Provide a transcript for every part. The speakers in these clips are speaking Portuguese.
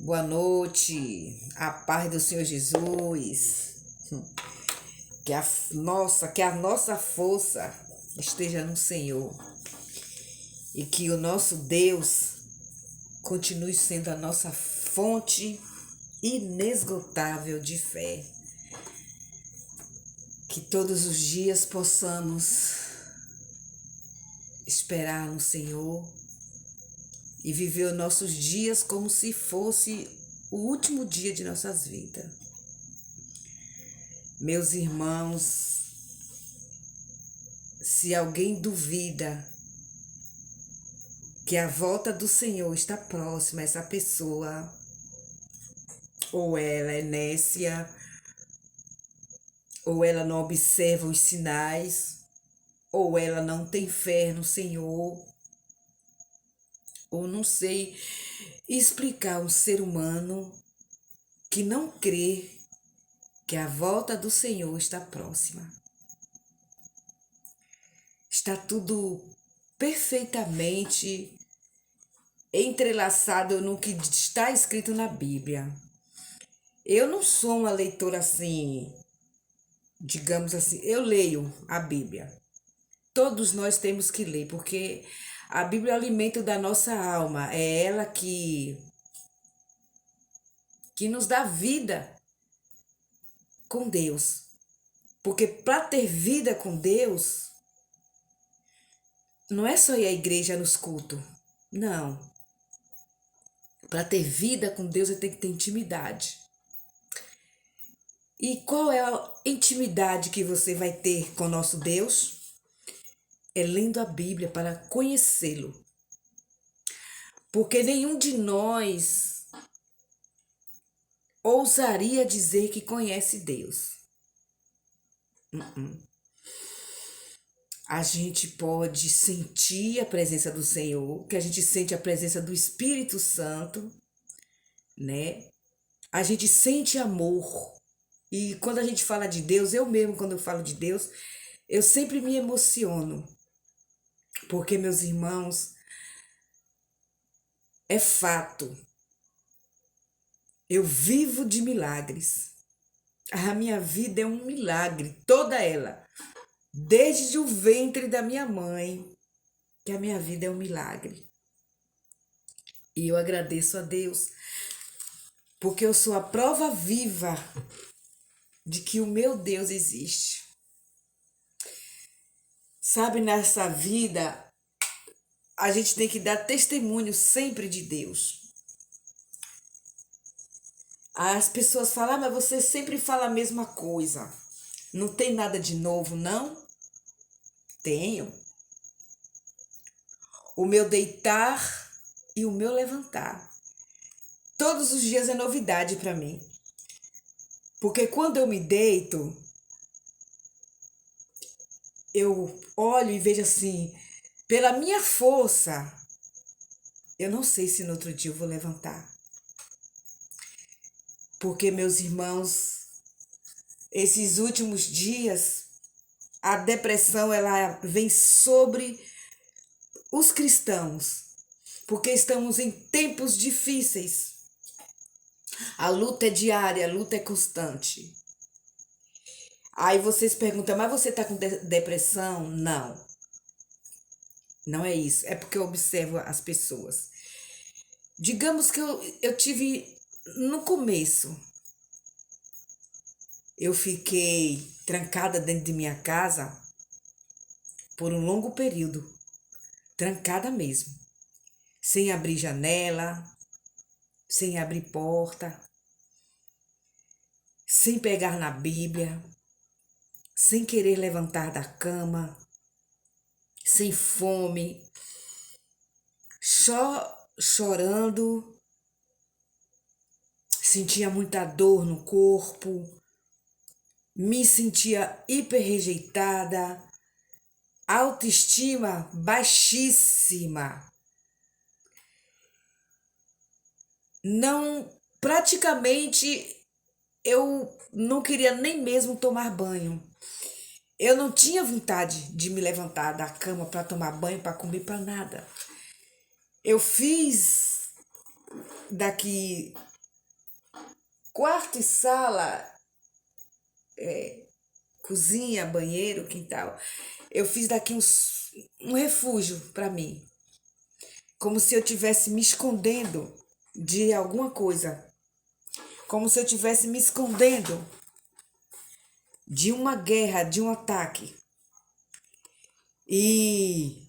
Boa noite, a paz do Senhor Jesus. Que a nossa força esteja no Senhor e que o nosso Deus continue sendo a nossa fonte inesgotável de fé. Que todos os dias possamos esperar no Senhor e viver os nossos dias como se fosse o último dia de nossas vidas. Meus irmãos, se alguém duvida que a volta do Senhor está próxima, essa pessoa, ou ela é nécia, ou ela não observa os sinais, ou ela não tem fé no Senhor, ou não sei explicar um ser humano que não crê que a volta do Senhor está próxima. Está tudo perfeitamente entrelaçado no que está escrito na Bíblia. Eu não sou uma leitora assim, digamos assim, eu leio a Bíblia. Todos nós temos que ler, porque a Bíblia é o alimento da nossa alma, é ela que nos dá vida com Deus. Porque para ter vida com Deus, não é só ir à igreja nos cultos, não. Para ter vida com Deus, eu tenho que ter intimidade. E qual é a intimidade que você vai ter com o nosso Deus? É lendo a Bíblia para conhecê-lo. Porque nenhum de nós ousaria dizer que conhece Deus. A gente pode sentir a presença do Senhor, que a gente sente a presença do Espírito Santo, né? A gente sente amor. E quando a gente fala de Deus, eu mesmo, quando eu falo de Deus, eu sempre me emociono. Porque, meus irmãos, é fato. Eu vivo de milagres. A minha vida é um milagre, toda ela. Desde o ventre da minha mãe, que a minha vida é um milagre. E eu agradeço a Deus, porque eu sou a prova viva de que o meu Deus existe. Sabe, nessa vida, a gente tem que dar testemunho sempre de Deus. As pessoas falam, mas você sempre fala a mesma coisa. Não tem nada de novo, não? Tenho. O meu deitar e o meu levantar. Todos os dias é novidade para mim. Porque quando eu me deito, eu olho e vejo assim, pela minha força, eu não sei se no outro dia eu vou levantar. Porque, meus irmãos, esses últimos dias, a depressão ela vem sobre os cristãos, porque estamos em tempos difíceis. A luta é diária, a luta é constante. Aí vocês perguntam, mas você está com depressão? Não. Não é isso. É porque eu observo as pessoas. Digamos que eu tive no começo. Eu fiquei trancada dentro de minha casa por um longo período. Trancada mesmo. Sem abrir janela, sem abrir porta, sem pegar na Bíblia, sem querer levantar da cama, sem fome, só chorando, sentia muita dor no corpo, me sentia hiper rejeitada, autoestima baixíssima. Não, praticamente eu não queria nem mesmo tomar banho. Eu não tinha vontade de me levantar da cama para tomar banho, para comer, para nada. Eu fiz daqui quarto e sala, cozinha, banheiro, quintal, eu fiz daqui um refúgio para mim, como se eu tivesse me escondendo de alguma coisa, como se eu tivesse me escondendo de uma guerra, de um ataque. E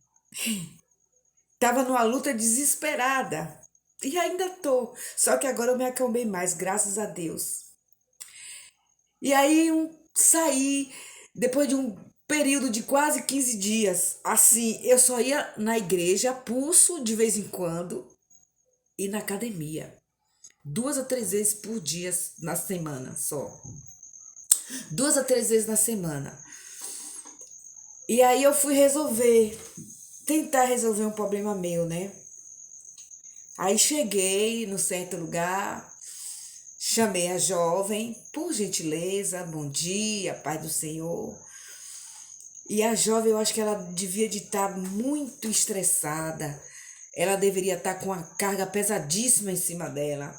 estava numa luta desesperada. E ainda tô. Só que agora eu me acalmei mais, graças a Deus. E aí saí, depois de um período de quase 15 dias, assim, eu só ia na igreja, pulso de vez em quando, e na academia. 2 a 3 vezes por dia na semana só. 2 a 3 vezes na semana. E aí eu fui tentar resolver um problema meu, né? Aí cheguei no certo lugar, chamei a jovem, por gentileza, bom dia, paz do Senhor. E a jovem, eu acho que ela devia de estar muito estressada. Ela deveria estar com uma carga pesadíssima em cima dela.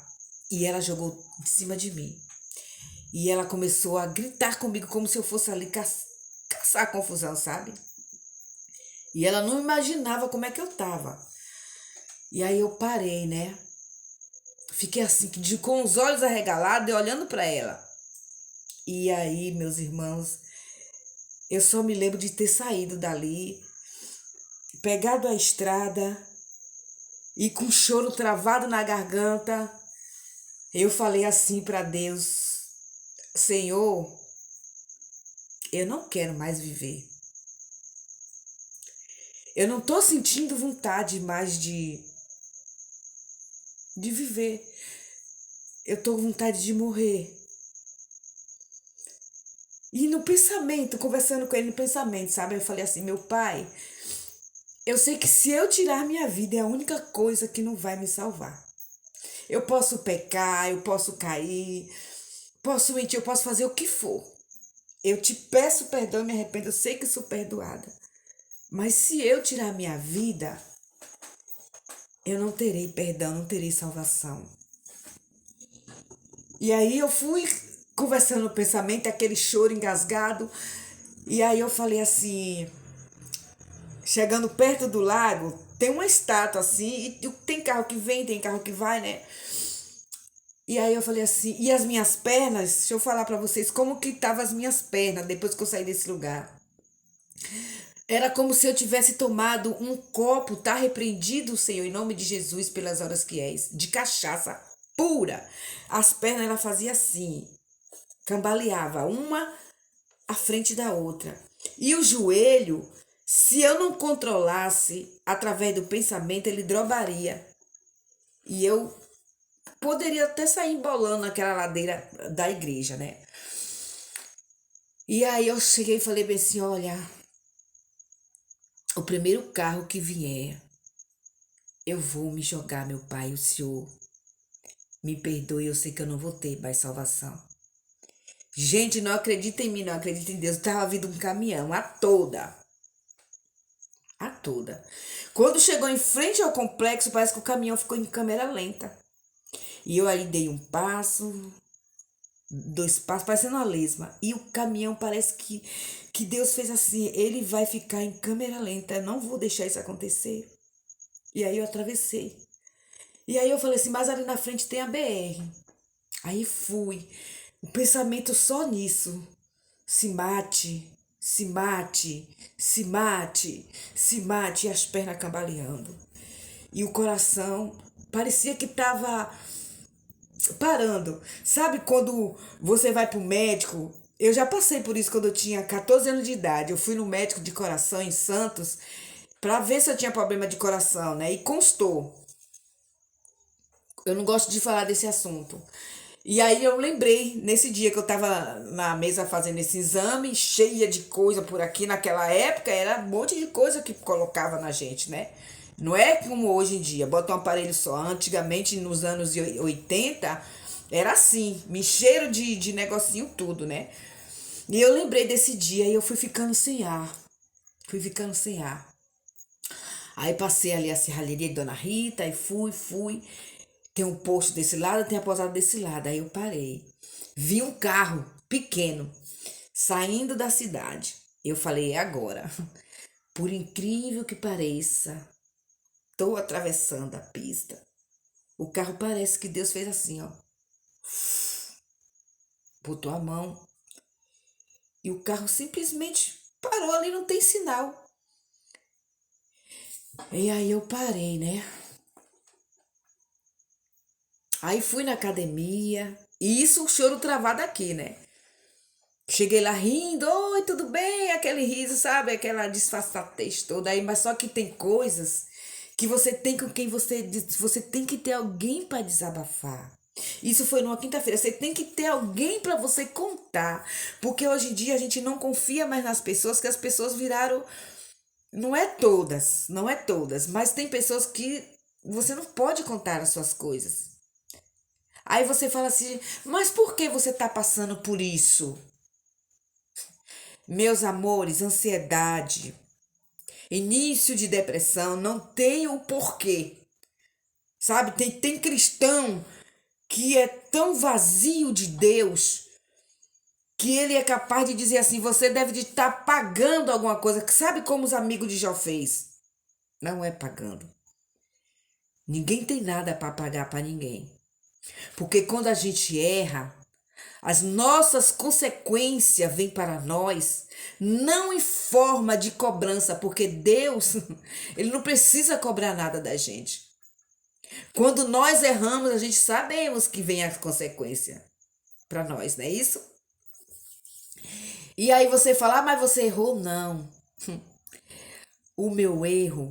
E ela jogou de cima de mim. E ela começou a gritar comigo como se eu fosse ali caçar confusão, sabe? E ela não imaginava como é que eu tava. E aí eu parei, né? Fiquei assim, com os olhos arregalados e olhando para ela. E aí, meus irmãos, eu só me lembro de ter saído dali, pegado a estrada e com choro travado na garganta, eu falei assim para Deus: Senhor, eu não quero mais viver. Eu não tô sentindo vontade mais de viver. Eu tô com vontade de morrer. E no pensamento, conversando com ele no pensamento, sabe? Eu falei assim: meu pai, eu sei que se eu tirar minha vida é a única coisa que não vai me salvar. Eu posso pecar, eu posso cair, posso mentir, eu posso fazer o que for. Eu te peço perdão e me arrependo, eu sei que sou perdoada. Mas se eu tirar minha vida, eu não terei perdão, não terei salvação. E aí eu fui conversando no pensamento, aquele choro engasgado. E aí eu falei assim, chegando perto do lago, tem uma estátua assim, e tem carro que vem, tem carro que vai, né? E aí eu falei assim, e as minhas pernas, deixa eu falar pra vocês como que estavam as minhas pernas depois que eu saí desse lugar. Era como se eu tivesse tomado um copo, tá repreendido, Senhor, em nome de Jesus, pelas horas que és, de cachaça pura. As pernas ela fazia assim, cambaleava uma à frente da outra. E o joelho, se eu não controlasse através do pensamento, ele drobaria. E eu poderia até sair embolando naquela ladeira da igreja, né? E aí eu cheguei e falei bem assim, olha, o primeiro carro que vier, eu vou me jogar, meu pai, o senhor me perdoe, eu sei que eu não vou ter mais salvação. Gente, não acredita em mim, não acredita em Deus. Tava vindo um caminhão, a toda. A toda. Quando chegou em frente ao complexo, parece que o caminhão ficou em câmera lenta. E eu aí dei um passo, 2 passos, parecendo uma lesma. E o caminhão parece que Deus fez assim, ele vai ficar em câmera lenta, eu não vou deixar isso acontecer. E aí eu atravessei. E aí eu falei assim, mas ali na frente tem a BR. Aí fui. O pensamento só nisso. Se mate, se mate, se mate, se mate. E as pernas cambaleando. E o coração parecia que estava parando. Sabe quando você vai pro médico? Eu já passei por isso quando eu tinha 14 anos de idade. Eu fui no médico de coração em Santos para ver se eu tinha problema de coração, né? E constou. Eu não gosto de falar desse assunto. E aí eu lembrei, nesse dia que eu tava na mesa fazendo esse exame, cheia de coisa por aqui, naquela época era um monte de coisa que colocava na gente, né? Não é como hoje em dia, bota um aparelho só. Antigamente, nos anos 80, era assim, me cheiro de negocinho tudo, né? E eu lembrei desse dia e eu fui ficando sem ar. Fui ficando sem ar. Aí passei ali a serralheria de Dona Rita e fui. Tem um posto desse lado, tem a pousada desse lado. Aí eu parei. Vi um carro pequeno saindo da cidade. Eu falei, é agora. Por incrível que pareça, tô atravessando a pista. O carro parece que Deus fez assim, ó. Botou a mão e o carro simplesmente parou ali, não tem sinal. E aí eu parei, né? Aí fui na academia. E isso o choro travado aqui, né? Cheguei lá rindo, oi, tudo bem? Aquele riso, sabe? Aquela disfarçatez toda aí. Mas só que tem coisas que você tem com quem você tem que ter alguém para desabafar. Isso foi numa quinta-feira. Você tem que ter alguém para você contar. Porque hoje em dia a gente não confia mais nas pessoas, que as pessoas viraram. Não é todas, mas tem pessoas que você não pode contar as suas coisas. Aí você fala assim, mas por que você está passando por isso? Meus amores, ansiedade, início de depressão, não tem o porquê. Sabe, tem cristão que é tão vazio de Deus que ele é capaz de dizer assim, você deve estar pagando alguma coisa. Sabe como os amigos de Jó fez? Não é pagando. Ninguém tem nada para pagar para ninguém. Porque quando a gente erra, as nossas consequências vêm para nós, não em forma de cobrança, porque Deus, ele não precisa cobrar nada da gente. Quando nós erramos, a gente sabemos que vem a consequência para nós, não é isso? E aí você fala, mas você errou? Não. O meu erro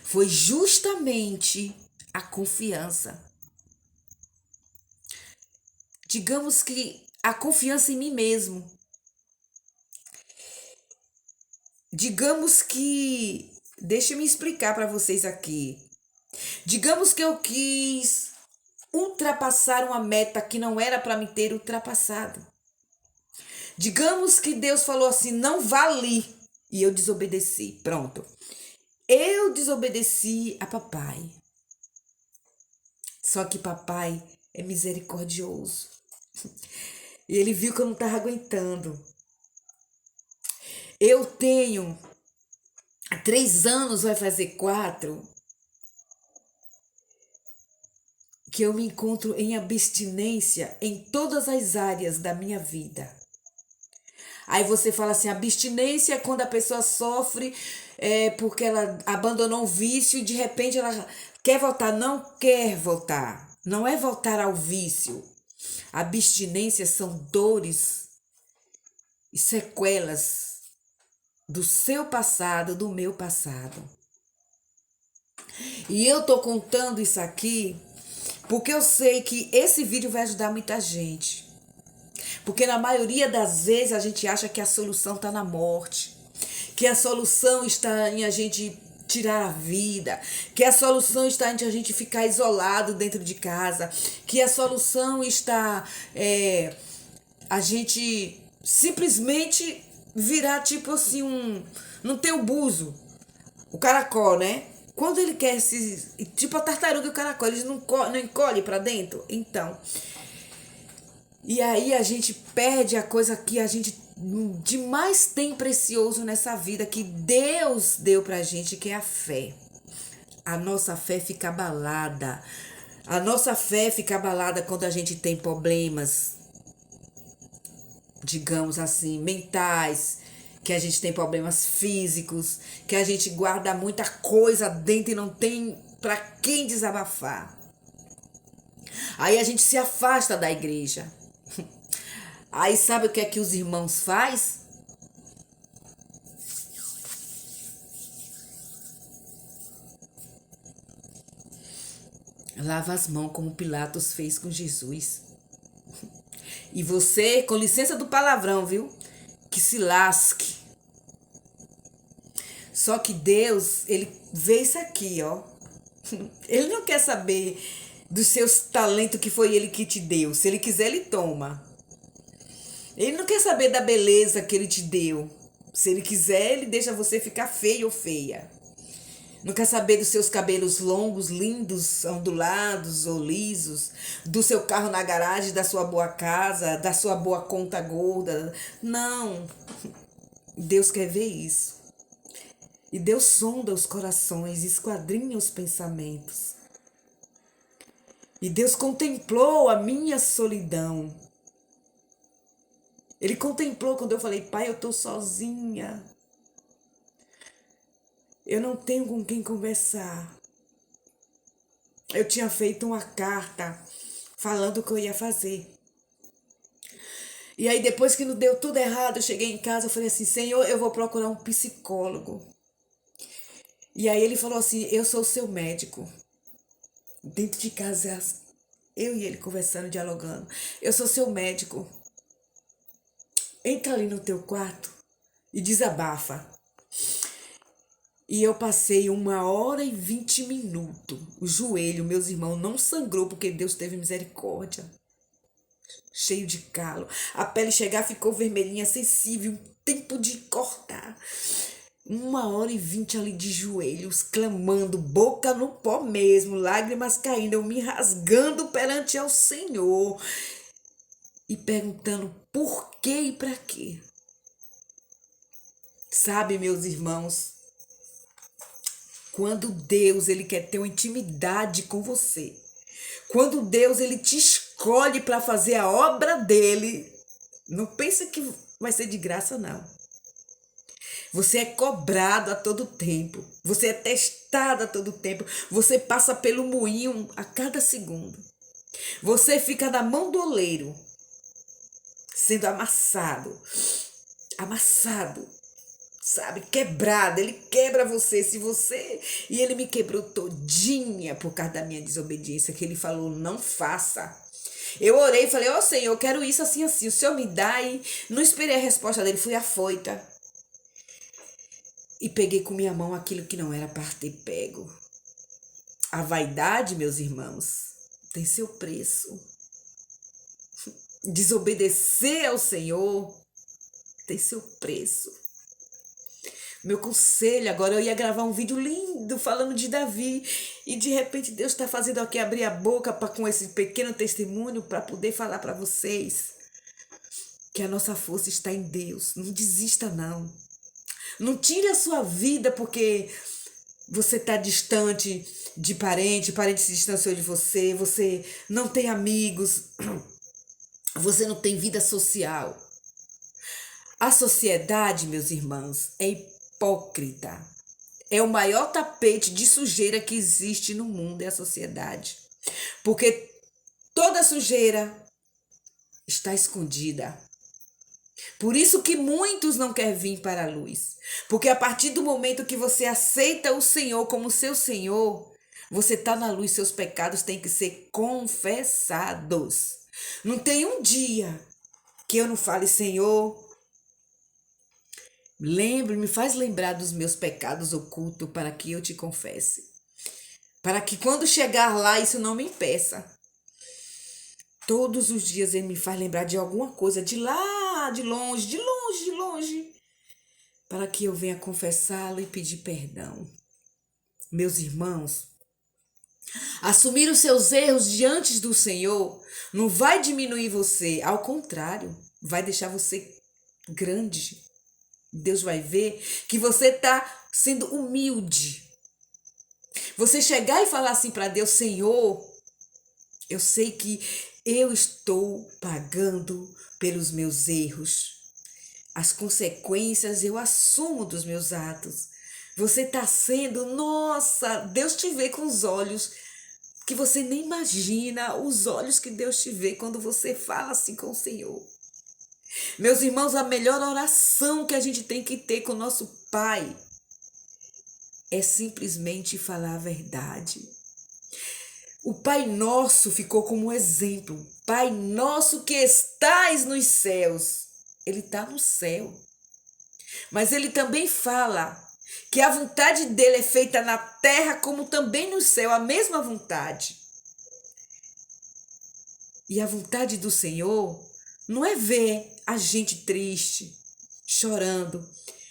foi justamente a confiança. Digamos que a confiança em mim mesmo. Digamos que, deixa eu me explicar para vocês aqui. Digamos que eu quis ultrapassar uma meta que não era para me ter ultrapassado. Digamos que Deus falou assim, não vá ali, e eu desobedeci. Pronto. Eu desobedeci a papai. Só que papai é misericordioso. E ele viu que eu não estava aguentando. Eu tenho 3 anos, vai fazer 4, que eu me encontro em abstinência em todas as áreas da minha vida. Aí você fala assim, abstinência é quando a pessoa sofre porque ela abandonou um vício e de repente ela quer voltar. Não quer voltar. Não é voltar ao vício. Abstinência são dores e sequelas do seu passado, do meu passado. E eu tô contando isso aqui porque eu sei que esse vídeo vai ajudar muita gente. Porque na maioria das vezes a gente acha que a solução está na morte, que a solução está em a gente tirar a vida, que a solução está em a gente ficar isolado dentro de casa, que a solução está a gente simplesmente virar tipo assim não tem o buzo, o caracol, né? Quando ele quer tipo a tartaruga e o caracol, eles não encolhem para dentro. Então, e aí a gente perde a coisa que a gente de mais tem precioso nessa vida, que Deus deu pra gente, que é a fé. A nossa fé fica abalada. A nossa fé fica abalada quando a gente tem problemas, digamos assim, mentais, que a gente tem problemas físicos, que a gente guarda muita coisa dentro e não tem pra quem desabafar. Aí a gente se afasta da igreja. Aí sabe o que é que os irmãos faz? Lava as mãos como Pilatos fez com Jesus. E você, com licença do palavrão, viu? Que se lasque. Só que Deus, ele vê isso aqui, ó. Ele não quer saber dos seus talentos que foi ele que te deu. Se ele quiser, ele toma. Ele não quer saber da beleza que ele te deu. Se ele quiser, ele deixa você ficar feio ou feia. Não quer saber dos seus cabelos longos, lindos, ondulados ou lisos, do seu carro na garagem, da sua boa casa, da sua boa conta gorda. Não. Deus quer ver isso. E Deus sonda os corações, esquadrinha os pensamentos. E Deus contemplou a minha solidão. Ele contemplou quando eu falei, pai, eu estou sozinha. Eu não tenho com quem conversar. Eu tinha feito uma carta falando o que eu ia fazer. E aí depois que não deu tudo errado, eu cheguei em casa, eu falei assim, Senhor, eu vou procurar um psicólogo. E aí ele falou assim, eu sou o seu médico. Dentro de casa, eu e ele conversando, dialogando. Eu sou seu médico. Entra ali no teu quarto e desabafa. E eu passei 1h20. O joelho, meus irmãos, não sangrou porque Deus teve misericórdia. Cheio de calo. A pele chegar ficou vermelhinha, sensível, tempo de cortar. 1h20 ali de joelhos, clamando, boca no pó mesmo, lágrimas caindo, eu me rasgando perante ao Senhor e perguntando por quê e para quê. Sabe, meus irmãos, quando Deus ele quer ter uma intimidade com você, quando Deus ele te escolhe para fazer a obra dele, não pensa que vai ser de graça, não. Você é cobrado a todo tempo. Você é testado a todo tempo. Você passa pelo moinho a cada segundo. Você fica na mão do oleiro, sendo amassado, sabe? Quebrado. Ele quebra você. E ele me quebrou todinha por causa da minha desobediência, que ele falou, não faça. Eu orei e falei, ó Senhor, eu quero isso assim, assim. O Senhor me dá e não esperei a resposta dele. Fui afoita. E peguei com minha mão aquilo que não era para ter pego. A vaidade, meus irmãos, tem seu preço. Desobedecer ao Senhor tem seu preço. Meu conselho, agora eu ia gravar um vídeo lindo falando de Davi. E de repente Deus está fazendo aqui abrir a boca com esse pequeno testemunho para poder falar para vocês que a nossa força está em Deus. Não desista, não. Não tire a sua vida porque você está distante de parente se distanciou de você, você não tem amigos, você não tem vida social. A sociedade, meus irmãos, é hipócrita. É o maior tapete de sujeira que existe no mundo, é a sociedade. Porque toda sujeira está escondida. Por isso que muitos não querem vir para a luz. Porque a partir do momento que você aceita o Senhor como seu Senhor, você está na luz, seus pecados têm que ser confessados. Não tem um dia que eu não fale, Senhor, me faz lembrar dos meus pecados ocultos para que eu te confesse. Para que quando chegar lá, isso não me impeça. Todos os dias ele me faz lembrar de alguma coisa de lá, de longe, para que eu venha confessá-lo e pedir perdão. Meus irmãos, assumir os seus erros diante do Senhor não vai diminuir você, ao contrário, vai deixar você grande. Deus vai ver que você está sendo humilde. Você chegar e falar assim para Deus, Senhor, eu sei que eu estou pagando pelos meus erros. As consequências eu assumo dos meus atos. Você está sendo, nossa, Deus te vê com os olhos que você nem imagina, os olhos que Deus te vê quando você fala assim com o Senhor. Meus irmãos, a melhor oração que a gente tem que ter com o nosso Pai é simplesmente falar a verdade. O Pai Nosso ficou como um exemplo. Pai Nosso que estais nos céus. Ele está no céu. Mas ele também fala que a vontade dele é feita na terra como também no céu, a mesma vontade. E a vontade do Senhor não é ver a gente triste, chorando,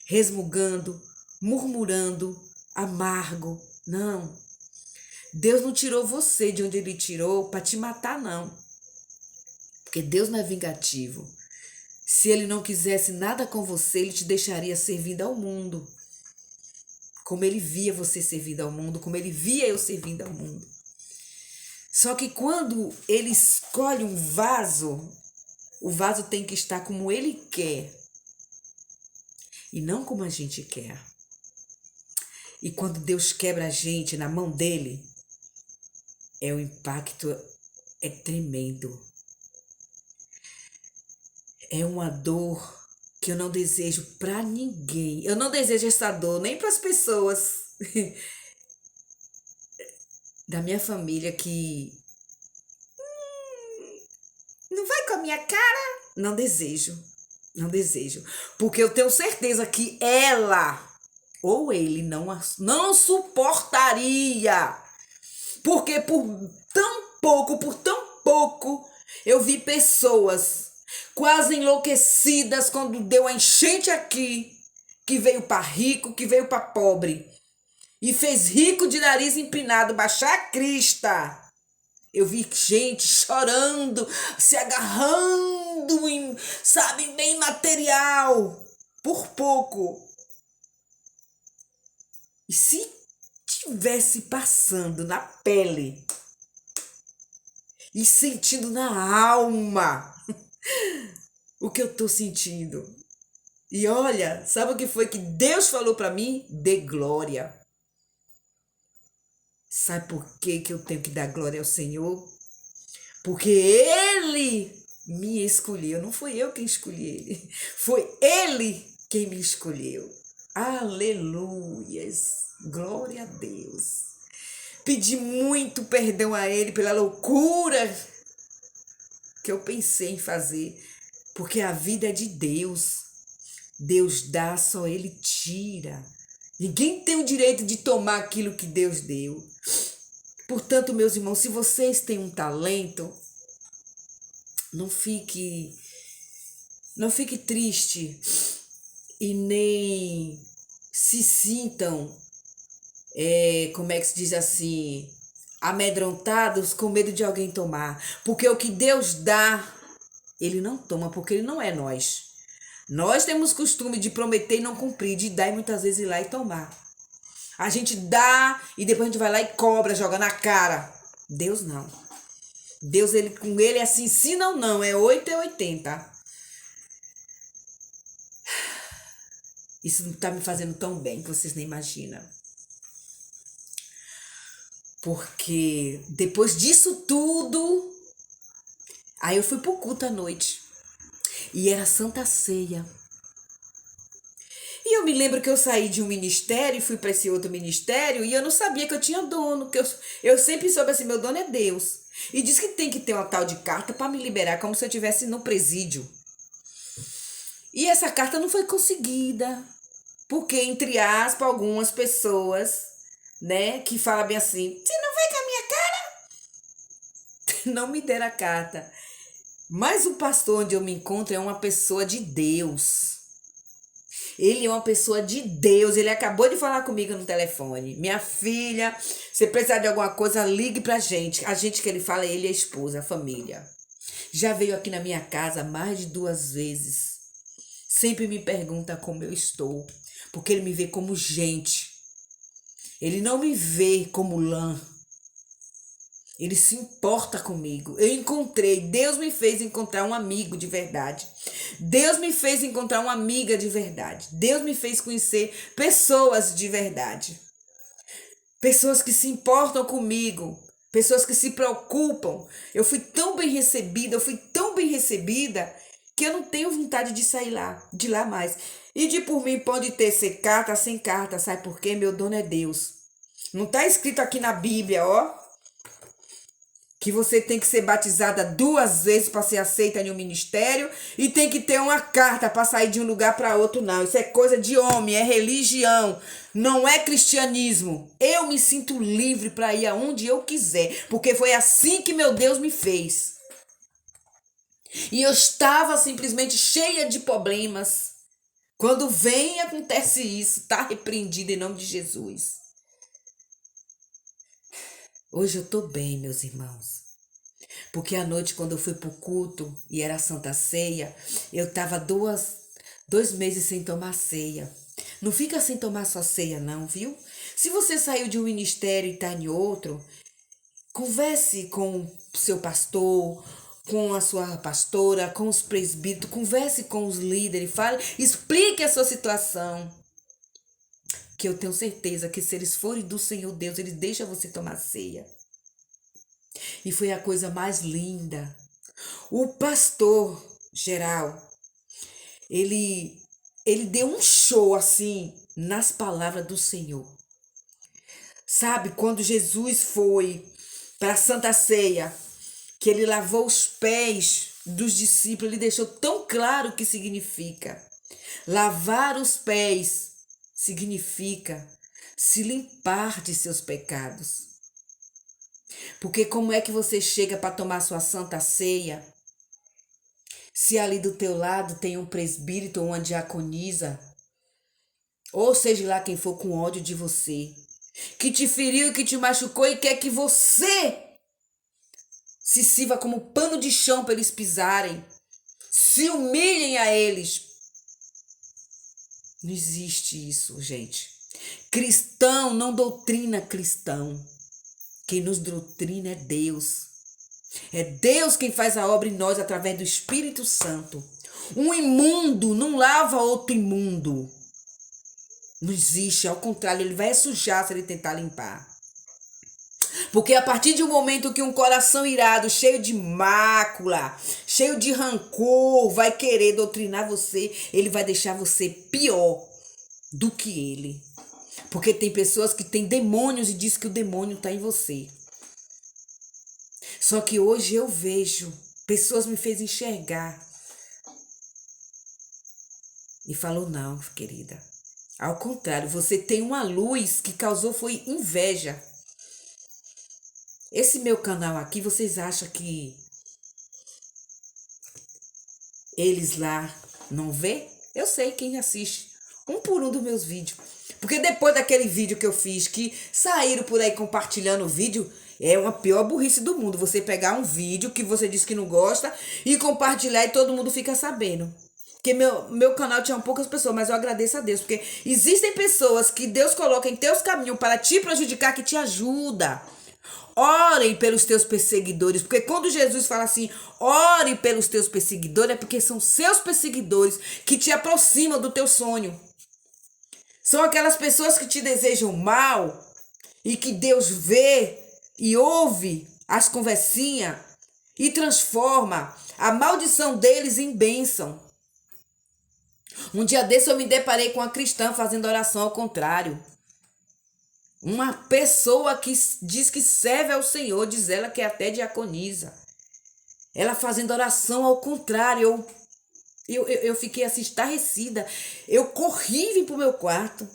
resmungando, murmurando, amargo. Não. Deus não tirou você de onde ele tirou para te matar, não. Porque Deus não é vingativo. Se ele não quisesse nada com você, ele te deixaria servindo ao mundo. Como ele via você servindo ao mundo, como ele via eu servindo ao mundo. Só que quando ele escolhe um vaso, o vaso tem que estar como ele quer e não como a gente quer. E quando Deus quebra a gente na mão dele, o impacto é tremendo. É uma dor que eu não desejo para ninguém. Eu não desejo essa dor nem para as pessoas da minha família que não vai com a minha cara. Não desejo. Não desejo. Porque eu tenho certeza que ela ou ele não suportaria. Porque por tão pouco, eu vi pessoas quase enlouquecidas quando deu a enchente aqui, que veio para rico, que veio para pobre. E fez rico de nariz empinado baixar a crista. Eu vi gente chorando, se agarrando em, sabe, bem material, por pouco. E se tivesse passando na pele e sentindo na alma o que eu tô sentindo. E olha, sabe o que foi que Deus falou para mim? Dê glória. Sabe por que eu tenho que dar glória ao Senhor? Porque Ele me escolheu. Não fui eu quem escolhi Ele. Foi Ele quem me escolheu. Aleluias. Glória a Deus. Pedi muito perdão a Ele pela loucura que eu pensei em fazer. Porque a vida é de Deus. Deus dá, só Ele tira. Ninguém tem o direito de tomar aquilo que Deus deu. Portanto, meus irmãos, se vocês têm um talento, não fique triste e nem se sintam, como é que se diz assim, amedrontados com medo de alguém tomar. Porque o que Deus dá, Ele não toma, porque Ele não é nós. Nós temos costume de prometer e não cumprir, de dar e muitas vezes ir lá e tomar. A gente dá e depois a gente vai lá e cobra, joga na cara. Deus não. Deus, com ele é assim, sim ou não, é 8 ou 80. Isso não tá me fazendo tão bem que vocês nem imaginam. Porque depois disso tudo, aí eu fui pro culto à noite. E era Santa Ceia. E eu me lembro que eu saí de um ministério e fui para esse outro ministério e eu não sabia que eu tinha dono. Que eu sempre soube assim, meu dono é Deus. E diz que tem que ter uma tal de carta para me liberar, como se eu estivesse no presídio. E essa carta não foi conseguida. Porque, entre aspas, algumas pessoas, né, que falam bem assim, você não vai com a minha cara? Não me deram a carta. Mas o pastor onde eu me encontro é uma pessoa de Deus. Ele é uma pessoa de Deus. Ele acabou de falar comigo no telefone. Minha filha, se precisar de alguma coisa, ligue pra gente. A gente que ele fala, ele é a esposa, a família. Já veio aqui na minha casa mais de 2 vezes. Sempre me pergunta como eu estou. Porque ele me vê como gente. Ele não me vê como lã. Ele se importa comigo. Eu encontrei, Deus me fez encontrar um amigo de verdade. Deus me fez encontrar uma amiga de verdade. Deus me fez conhecer pessoas de verdade. Pessoas que se importam comigo. Pessoas que se preocupam. Eu fui tão bem recebida, que eu não tenho vontade de sair de lá mais. E de por mim pode ter ser carta, sem carta, sabe por quê? Meu dono é Deus. Não está escrito aqui na Bíblia, ó, que você tem que ser batizada 2 vezes para ser aceita em um ministério e tem que ter uma carta para sair de um lugar para outro, não. Isso é coisa de homem, é religião, não é cristianismo. Eu me sinto livre para ir aonde eu quiser, porque foi assim que meu Deus me fez. E eu estava simplesmente cheia de problemas. Quando vem e acontece isso, tá repreendido em nome de Jesus. Hoje eu tô bem, meus irmãos. Porque à noite, quando eu fui pro culto e era a Santa Ceia, eu tava 2 meses sem tomar ceia. Não fica sem tomar sua ceia, não, viu? Se você saiu de um ministério e tá em outro, converse com o seu pastor, com a sua pastora, com os presbíteros, converse com os líderes, fale, explique a sua situação. Que eu tenho certeza que se eles forem do Senhor Deus, eles deixam você tomar ceia. E foi a coisa mais linda. O pastor geral, ele deu um show assim nas palavras do Senhor. Sabe, quando Jesus foi para a Santa Ceia, que ele lavou os pés dos discípulos, ele deixou tão claro o que significa. Lavar os pés significa se limpar de seus pecados. Porque como é que você chega para tomar sua Santa Ceia, se ali do teu lado tem um presbítero ou uma diaconisa, ou seja lá quem for com ódio de você, que te feriu, que te machucou e quer que você se sirva como pano de chão para eles pisarem, se humilhem a eles. Não existe isso, gente. Cristão não doutrina cristão. Quem nos doutrina é Deus. É Deus quem faz a obra em nós através do Espírito Santo. Um imundo não lava outro imundo. Não existe, ao contrário, ele vai sujar se ele tentar limpar. Porque a partir de um momento que um coração irado, cheio de mácula, cheio de rancor, vai querer doutrinar você, ele vai deixar você pior do que ele. Porque tem pessoas que têm demônios e diz que o demônio está em você. Só que hoje eu vejo, pessoas me fez enxergar. E falou, não, querida. Ao contrário, você tem uma luz que causou foi inveja. Esse meu canal aqui, vocês acham que eles lá não vê? Eu sei quem assiste um por um dos meus vídeos. Porque depois daquele vídeo que eu fiz, que saíram por aí compartilhando o vídeo, é uma pior burrice do mundo. Você pegar um vídeo que você disse que não gosta e compartilhar e todo mundo fica sabendo. Porque meu canal tinha poucas pessoas, mas eu agradeço a Deus. Porque existem pessoas que Deus coloca em teus caminhos para te prejudicar, que te ajuda. Orem pelos teus perseguidores, porque quando Jesus fala assim, ore pelos teus perseguidores, é porque são seus perseguidores que te aproximam do teu sonho. São aquelas pessoas que te desejam mal e que Deus vê e ouve as conversinhas e transforma a maldição deles em bênção. Um dia desse eu me deparei com uma cristã fazendo oração ao contrário. Uma pessoa que diz que serve ao Senhor, diz ela que é até diaconisa. Ela fazendo oração ao contrário. Eu fiquei assim, estarrecida. Eu corri e vim pro meu quarto.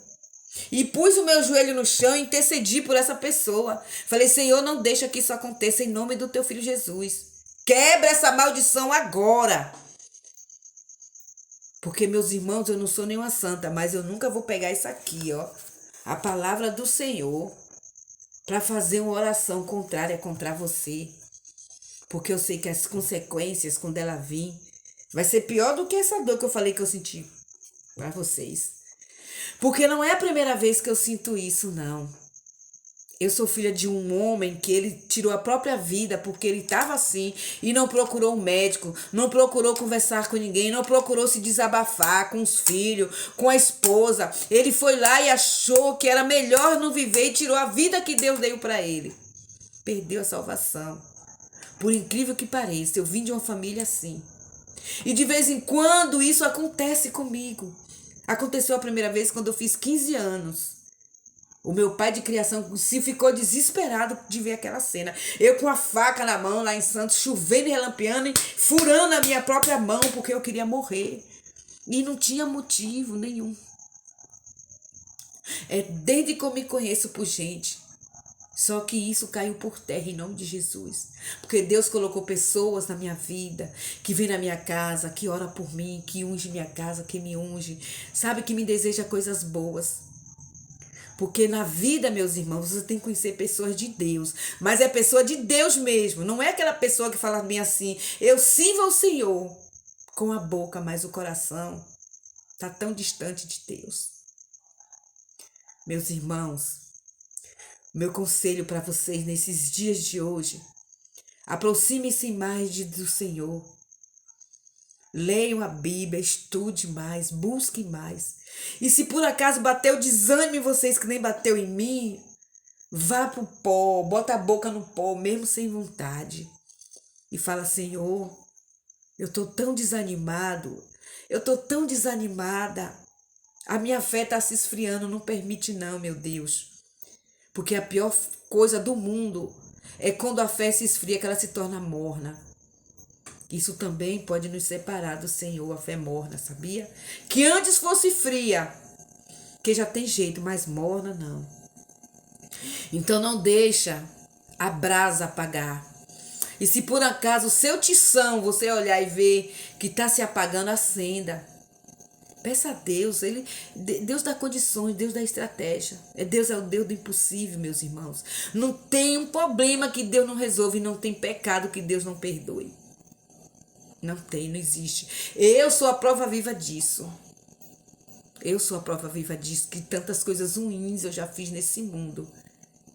E pus o meu joelho no chão e intercedi por essa pessoa. Falei, Senhor, não deixa que isso aconteça em nome do teu filho Jesus. Quebra essa maldição agora. Porque, meus irmãos, eu não sou nenhuma santa, mas eu nunca vou pegar isso aqui, ó. A palavra do Senhor para fazer uma oração contrária contra você. Porque eu sei que as consequências, quando ela vir, vai ser pior do que essa dor que eu falei que eu senti para vocês. Porque não é a primeira vez que eu sinto isso, não. Eu sou filha de um homem que ele tirou a própria vida porque ele estava assim e não procurou um médico, não procurou conversar com ninguém, não procurou se desabafar com os filhos, com a esposa. Ele foi lá e achou que era melhor não viver e tirou a vida que Deus deu para ele. Perdeu a salvação. Por incrível que pareça, eu vim de uma família assim. E de vez em quando isso acontece comigo. Aconteceu a primeira vez quando eu fiz 15 anos. O meu pai de criação se ficou desesperado de ver aquela cena. Eu com a faca na mão lá em Santos, chovendo e relampeando, e furando a minha própria mão porque eu queria morrer. E não tinha motivo nenhum. É desde que eu me conheço por gente. Só que isso caiu por terra em nome de Jesus. Porque Deus colocou pessoas na minha vida, que vem na minha casa, que ora por mim, que unge minha casa, que me unge. Sabe, que me deseja coisas boas. Porque na vida, meus irmãos, você tem que conhecer pessoas de Deus. Mas é pessoa de Deus mesmo. Não é aquela pessoa que fala bem assim, eu sirvo ao Senhor com a boca, mas o coração está tão distante de Deus. Meus irmãos, meu conselho para vocês nesses dias de hoje, aproxime-se mais do Senhor. Leiam a Bíblia, estude mais, busque mais. E se por acaso bateu desânimo em vocês que nem bateu em mim, vá pro pó, bota a boca no pó, mesmo sem vontade. E fala, Senhor, eu tô tão desanimado, eu tô tão desanimada. A minha fé está se esfriando, não permite não, meu Deus. Porque a pior coisa do mundo é quando a fé se esfria, que ela se torna morna. Isso também pode nos separar do Senhor, a fé morna, sabia? Que antes fosse fria, que já tem jeito, mas morna não. Então não deixa a brasa apagar. E se por acaso o seu tição você olhar e ver que está se apagando, acenda. Peça a Deus, Deus dá condições, Deus dá estratégia. Deus é o Deus do impossível, meus irmãos. Não tem um problema que Deus não resolve, não tem pecado que Deus não perdoe. Não tem, não existe. Eu sou a prova viva disso. Eu sou a prova viva disso, que tantas coisas ruins eu já fiz nesse mundo.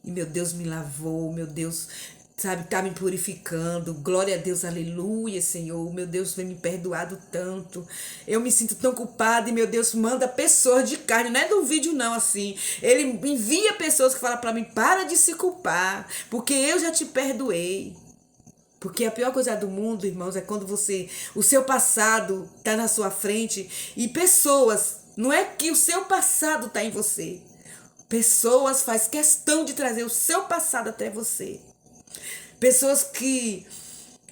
E meu Deus me lavou, meu Deus, sabe, tá me purificando. Glória a Deus, aleluia, Senhor. Meu Deus vem me perdoado tanto. Eu me sinto tão culpada e meu Deus manda pessoas de carne. Não é do vídeo não, assim. Ele envia pessoas que falam pra mim, para de se culpar, porque eu já te perdoei. Porque a pior coisa do mundo, irmãos, é quando o seu passado tá na sua frente e pessoas, não é que o seu passado tá em você. Pessoas faz questão de trazer o seu passado até você. Pessoas que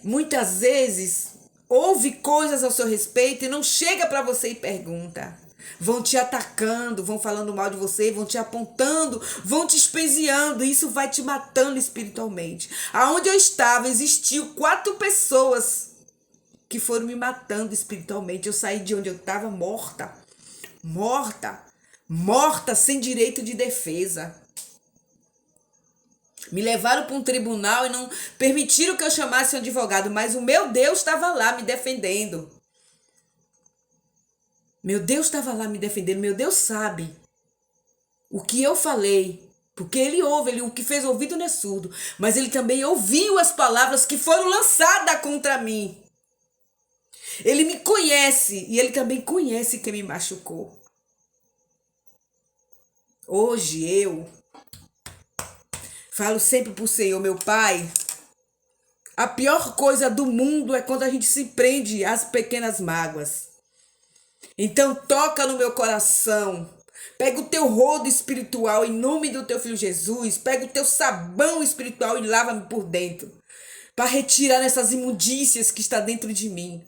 muitas vezes ouve coisas ao seu respeito e não chega para você e pergunta. Vão te atacando, vão falando mal de você, vão te apontando, vão te espeziando. E isso vai te matando espiritualmente. Aonde eu estava, existiu 4 pessoas que foram me matando espiritualmente. Eu saí de onde eu estava morta. Morta, sem direito de defesa. Me levaram para um tribunal e não permitiram que eu chamasse um advogado, mas o meu Deus estava lá me defendendo. Meu Deus estava lá me defendendo, meu Deus sabe o que eu falei, porque ele ouve, o que fez ouvido não é surdo, mas ele também ouviu as palavras que foram lançadas contra mim. Ele me conhece e ele também conhece quem me machucou. Hoje eu falo sempre pro Senhor, meu Pai, a pior coisa do mundo é quando a gente se prende às pequenas mágoas. Então toca no meu coração. Pega o teu rodo espiritual em nome do teu filho Jesus. Pega o teu sabão espiritual e lava-me por dentro. Para retirar essas imundícias que está dentro de mim.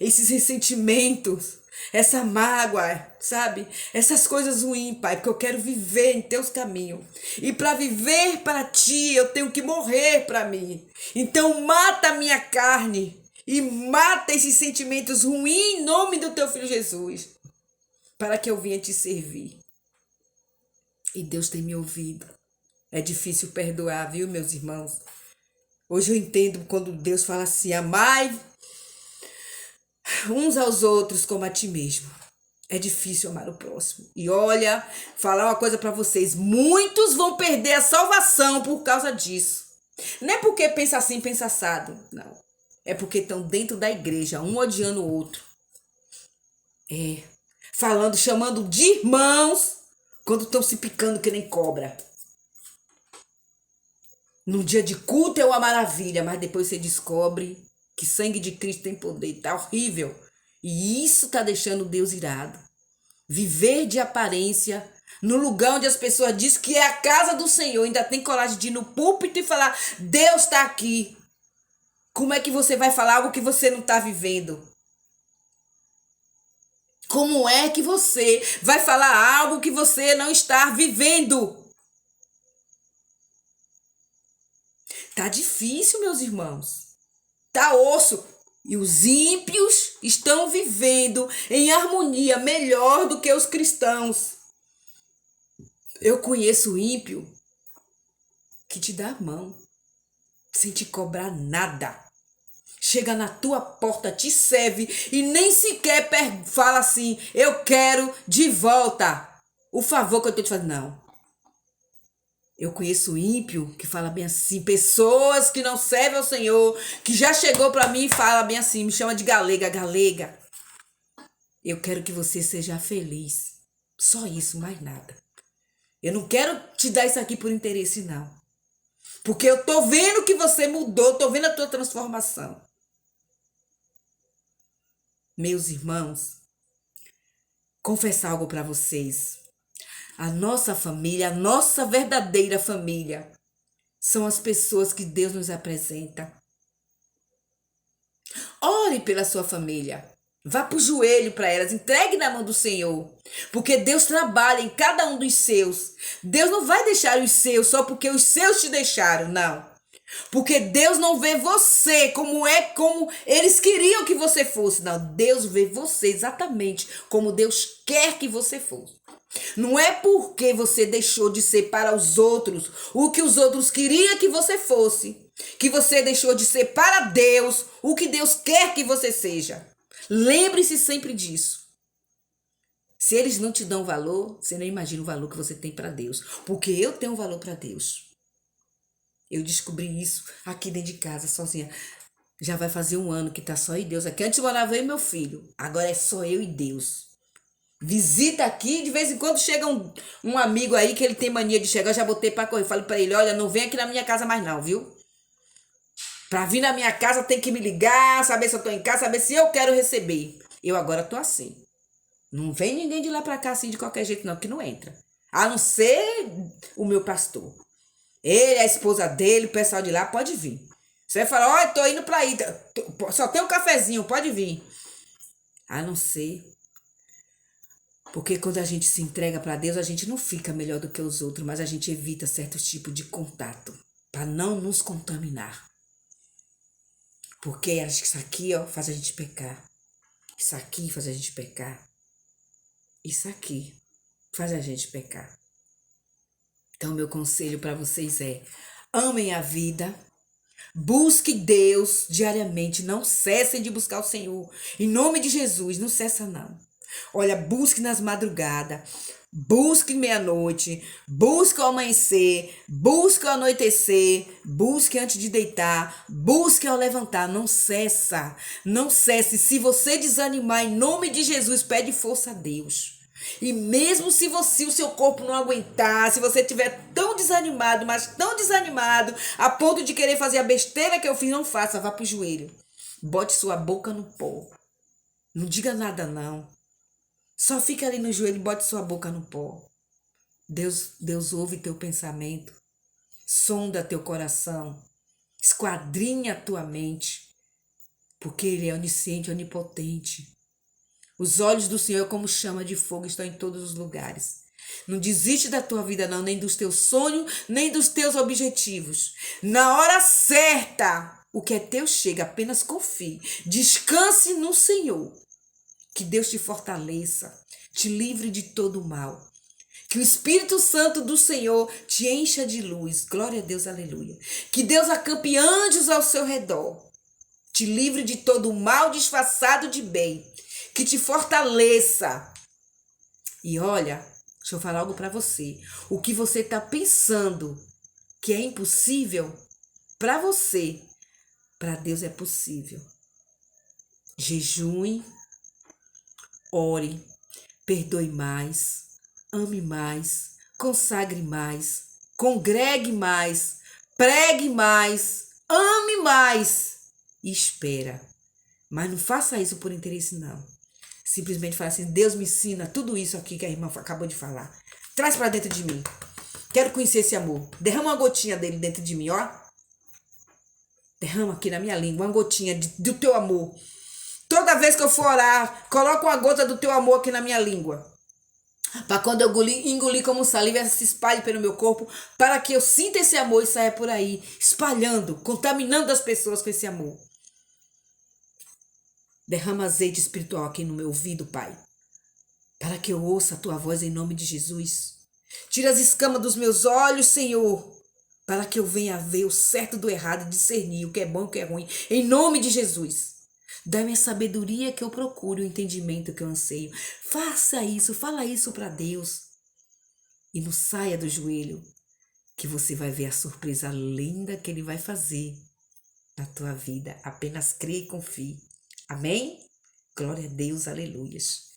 Esses ressentimentos, essa mágoa, sabe? Essas coisas ruins, Pai, porque eu quero viver em teus caminhos. E para viver para ti, eu tenho que morrer para mim. Então mata a minha carne. E mata esses sentimentos ruins em nome do teu filho Jesus. Para que eu venha te servir. E Deus tem me ouvido. É difícil perdoar, viu, meus irmãos? Hoje eu entendo quando Deus fala assim, amai uns aos outros como a ti mesmo. É difícil amar o próximo. E olha, falar uma coisa para vocês. Muitos vão perder a salvação por causa disso. Não é porque pensa assim, pensa assado. Não. É porque estão dentro da igreja, um odiando o outro. Falando, chamando de irmãos, quando estão se picando que nem cobra. No dia de culto é uma maravilha, mas depois você descobre que sangue de Cristo tem poder. Tá horrível. E isso tá deixando Deus irado. Viver de aparência no lugar onde as pessoas dizem que é a casa do Senhor. Ainda tem coragem de ir no púlpito e falar, Deus está aqui. Como é que você vai falar algo que você não está vivendo? Como é que você vai falar algo que você não está vivendo? Tá difícil, meus irmãos. Tá osso. E os ímpios estão vivendo em harmonia melhor do que os cristãos. Eu conheço o ímpio que te dá a mão, sem te cobrar nada. Chega na tua porta, te serve e nem sequer fala assim, eu quero de volta o favor que eu estou te fazendo. Não. Eu conheço o ímpio que fala bem assim, pessoas que não servem ao Senhor, que já chegou para mim e fala bem assim, me chama de galega, galega. Eu quero que você seja feliz. Só isso, mais nada. Eu não quero te dar isso aqui por interesse, não. Porque eu tô vendo que você mudou, tô vendo a tua transformação. Meus irmãos, confessar algo para vocês. A nossa família, a nossa verdadeira família, são as pessoas que Deus nos apresenta. Ore pela sua família. Vá para o joelho para elas, entregue na mão do Senhor. Porque Deus trabalha em cada um dos seus. Deus não vai deixar os seus só porque os seus te deixaram, não. Porque Deus não vê você como eles queriam que você fosse. Não, Deus vê você exatamente como Deus quer que você fosse. Não é porque você deixou de ser para os outros o que os outros queriam que você fosse, que você deixou de ser para Deus o que Deus quer que você seja. Lembre-se sempre disso. Se eles não te dão valor, você não imagina o valor que você tem para Deus. Porque eu tenho valor para Deus. Eu descobri isso aqui dentro de casa, sozinha. Já vai fazer 1 ano que tá só eu e Deus aqui. Antes morava eu e meu filho. Agora é só eu e Deus. Visita aqui, de vez em quando chega um amigo aí que ele tem mania de chegar. Eu já botei pra correr. Falei pra ele, olha, não vem aqui na minha casa mais não, viu? Pra vir na minha casa tem que me ligar, saber se eu tô em casa, saber se eu quero receber. Eu agora tô assim. Não vem ninguém de lá pra cá assim de qualquer jeito não, que não entra. A não ser o meu pastor. Ele, a esposa dele, o pessoal de lá, pode vir. Você vai falar, olha, tô indo pra aí, só tem um cafezinho, pode vir. A não ser. Porque quando a gente se entrega para Deus, a gente não fica melhor do que os outros, mas a gente evita certos tipos de contato, para não nos contaminar. Porque acho que isso aqui, ó, faz a gente pecar. Isso aqui faz a gente pecar. Isso aqui faz a gente pecar. Então, meu conselho para vocês é: amem a vida, busque Deus diariamente, não cessem de buscar o Senhor. Em nome de Jesus, não cessa não. Olha, busque nas madrugadas, busque meia-noite, busque ao amanhecer, busque ao anoitecer, busque antes de deitar, busque ao levantar, não cessa, não cesse. Se você desanimar, em nome de Jesus, pede força a Deus. E mesmo se o seu corpo não aguentar, se você estiver tão desanimado, mas tão desanimado, a ponto de querer fazer a besteira que eu fiz, não faça, vá pro joelho. Bote sua boca no pó. Não diga nada não. Só fica ali no joelho e bote sua boca no pó. Deus ouve teu pensamento. Sonda teu coração. Esquadrinha a tua mente. Porque Ele é onisciente, onipotente. Os olhos do Senhor, como chama de fogo, estão em todos os lugares. Não desiste da tua vida, não, nem dos teus sonhos, nem dos teus objetivos. Na hora certa, o que é teu chega, apenas confie. Descanse no Senhor. Que Deus te fortaleça, te livre de todo o mal. Que o Espírito Santo do Senhor te encha de luz. Glória a Deus, aleluia. Que Deus acampe anjos ao seu redor. Te livre de todo o mal disfarçado de bem. Que te fortaleça. E olha, deixa eu falar algo para você. O que você está pensando que é impossível, para você, para Deus é possível. Jejue, ore, perdoe mais, ame mais, consagre mais, congregue mais, pregue mais, ame mais e espera. Mas não faça isso por interesse, não. Simplesmente fala assim, Deus me ensina tudo isso aqui que a irmã acabou de falar. Traz para dentro de mim. Quero conhecer esse amor. Derrama uma gotinha dele dentro de mim, ó. Derrama aqui na minha língua uma gotinha do teu amor. Toda vez que eu for orar, coloca uma gota do teu amor aqui na minha língua. Para quando eu engolir como saliva, ela se espalhe pelo meu corpo, para que eu sinta esse amor e saia por aí, espalhando, contaminando as pessoas com esse amor. Derrama azeite espiritual aqui no meu ouvido, Pai, para que eu ouça a tua voz em nome de Jesus. Tira as escamas dos meus olhos, Senhor, para que eu venha ver o certo do errado, discernir o que é bom e o que é ruim. Em nome de Jesus. Dá-me a sabedoria que eu procuro, o entendimento que eu anseio. Faça isso, fala isso para Deus. E não saia do joelho, que você vai ver a surpresa linda que Ele vai fazer na tua vida. Apenas crê e confie. Amém? Glória a Deus, aleluias.